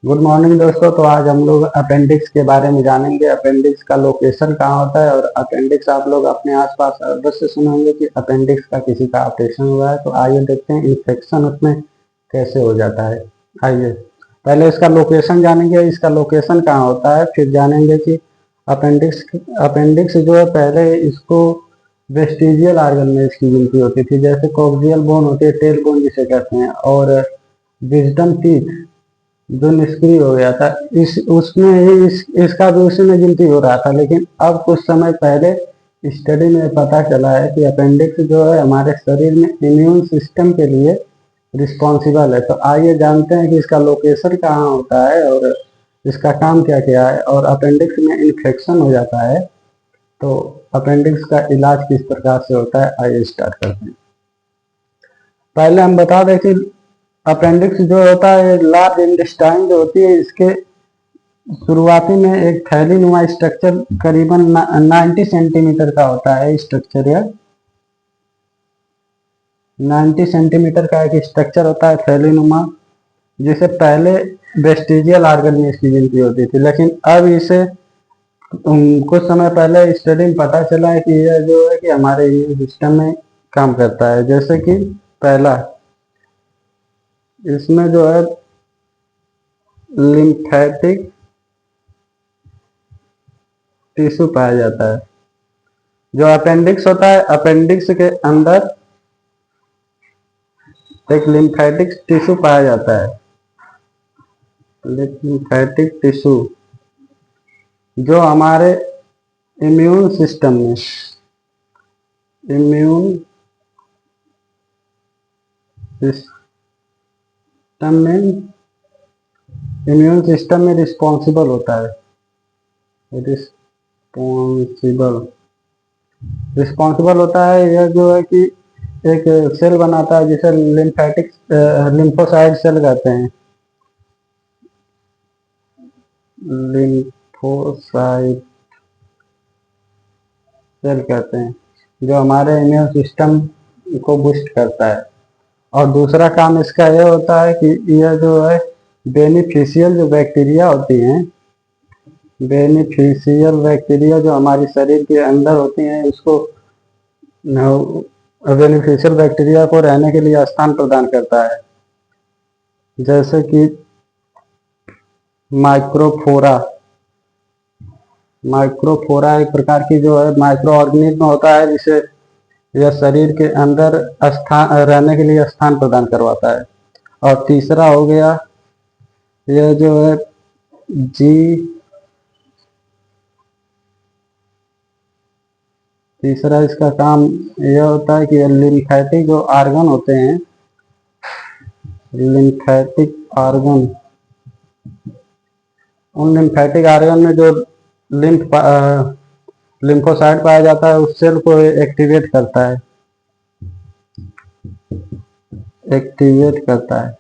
Good morning दोस्तों। तो आज हम लोग अपेंडिक्स के बारे में जानेंगे। अपेंडिक्स का लोकेशन कहाँ होता है और अपेंडिक्स आप लोग अपने आसपास अवश्य सुने होंगे कि अपेंडिक्स का किसी का ऑपरेशन हुआ है। तो आइए देखते हैं इन्फेक्शन उसमें कैसे हो जाता है। आइए पहले इसका लोकेशन जानेंगे, इसका लोकेशन कहाँ होता है, फिर जानेंगे कि अपेंडिक्स अपेंडिक्स जो है पहले इसको वेस्टिजियल आर्गन में इसकी गिनती होती थी। जैसे कोक्सियल बोन होती है, टेल बोन जिसे कहते हैं, और विजडम टीथ जो निष्क्रिय हो गया था, इस उसमें ही इसका भी उसी में गिनती हो रहा था। लेकिन अब कुछ समय पहले स्टडी में पता चला है कि अपेंडिक्स जो है हमारे शरीर में इम्यून सिस्टम के लिए रिस्पॉन्सिबल है। तो आइए जानते हैं कि इसका लोकेशन कहाँ होता है और इसका काम क्या क्या है। और अपेंडिक्स में इन्फेक्शन हो जाता है तो अपेंडिक्स का इलाज किस प्रकार से होता है, आइए स्टार्ट करते हैं। पहले हम बता दें कि अपेंडिक्स जो होता है, लार्ज इंटेस्टाइन जो होती है, इसके शुरुआती में एक थैलीनुमा स्ट्रक्चर करीबन 90 सेंटीमीटर का होता है। स्ट्रक्चर यह 90 सेंटीमीटर का एक स्ट्रक्चर होता है थैलीनुमा, जिसे पहले वेस्टिजियल आर्गन में इसकी गिनती होती थी। लेकिन अब इसे कुछ समय पहले स्टडी में पता चला है कि यह जो है कि हमारे इम्यून सिस्टम में काम करता है। जैसे कि पहला, इसमें जो है लिम्फेटिक टिश्यू पाया जाता है। जो अपेंडिक्स होता है, अपेंडिक्स के अंदर एक लिम्फेटिक टिश्यू पाया जाता है। लिम्फेटिक टिश्यू जो हमारे इम्यून सिस्टम में इम्यून सिस्टम में इम्यून सिस्टम में रिस्पॉन्सिबल होता है। रिस्पॉन्सिबल रिस्पॉन्सिबल होता है। यह जो है कि एक सेल बनाता है जिसे लिम्फेटिक लिम्फोसाइट सेल कहते हैं। लिम्फोसाइट सेल कहते हैं जो हमारे इम्यून सिस्टम को बूस्ट करता है। और दूसरा काम इसका यह होता है कि यह जो है बेनिफिशियल जो बैक्टीरिया होती हैं, बेनिफिशियल बैक्टीरिया जो हमारे शरीर के अंदर होती हैं, उसको बेनिफिशियल बैक्टीरिया को रहने के लिए स्थान प्रदान करता है। जैसे कि माइक्रोफोरा माइक्रोफोरा एक प्रकार की जो है माइक्रो ऑर्गेनिज्म होता है, जिसे यह शरीर के अंदर स्थान रहने के लिए स्थान प्रदान करवाता है। और तीसरा हो गया, यह जो है जी तीसरा इसका काम यह होता है कि लिम्फेटिक जो आर्गन होते हैं, लिम्फेटिक आर्गन, उन लिम्फेटिक आर्गन में जो लिम्फोसाइट पाया जाता है, उस सेल को एक्टिवेट करता है।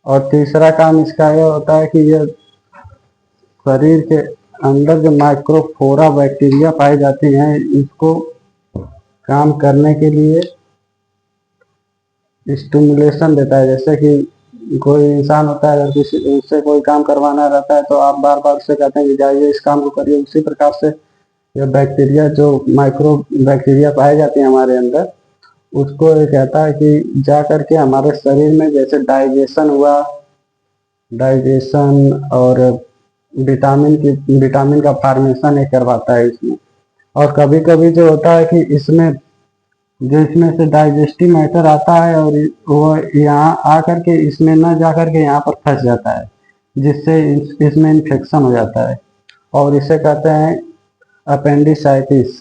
और तीसरा काम इसका यह होता है कि यह शरीर के अंदर जो माइक्रोफोरा बैक्टीरिया पाई जाती हैं, इसको काम करने के लिए स्टिमुलेशन देता है। जैसे कि कोई इंसान होता है, अगर उससे कोई काम करवाना रहता है तो आप बार बार उससे कहते हैं कि जाइए इस काम को करिए। उसी प्रकार से यह बैक्टीरिया जो माइक्रो बैक्टीरिया पाए जाते हैं हमारे अंदर, उसको ये कहता है कि जा करके हमारे शरीर में जैसे डाइजेशन और विटामिन का फॉर्मेशन ये करवाता है इसमें। और कभी कभी जो होता है कि इसमें से डाइजेस्टिव मैटर आता है और वो यहाँ आकर के इसमें न जा करके यहाँ पर फंस जाता है, जिससे इसमें इन्फेक्शन हो जाता है और इसे कहते हैं अपेंडिसाइटिस।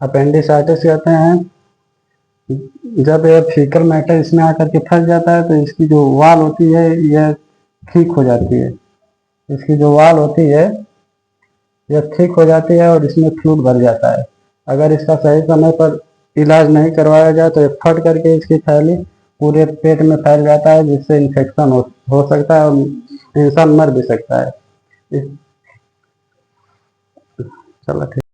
अपेंडिसाइटिस कहते हैं जब यह फीकल मैटर इसमें आकर के फंस जाता है तो इसकी जो वाल होती है यह ठीक हो जाती है। इसकी जो वाल होती है यह ठीक हो जाती है और इसमें फ्लूइड भर जाता है। अगर इसका सही समय पर इलाज नहीं करवाया जाए तो यह फट करके इसकी थैली पूरे पेट में फैल जाता है, जिससे इन्फेक्शन हो सकता है और इंसान मर भी सकता है। चलो ठीक।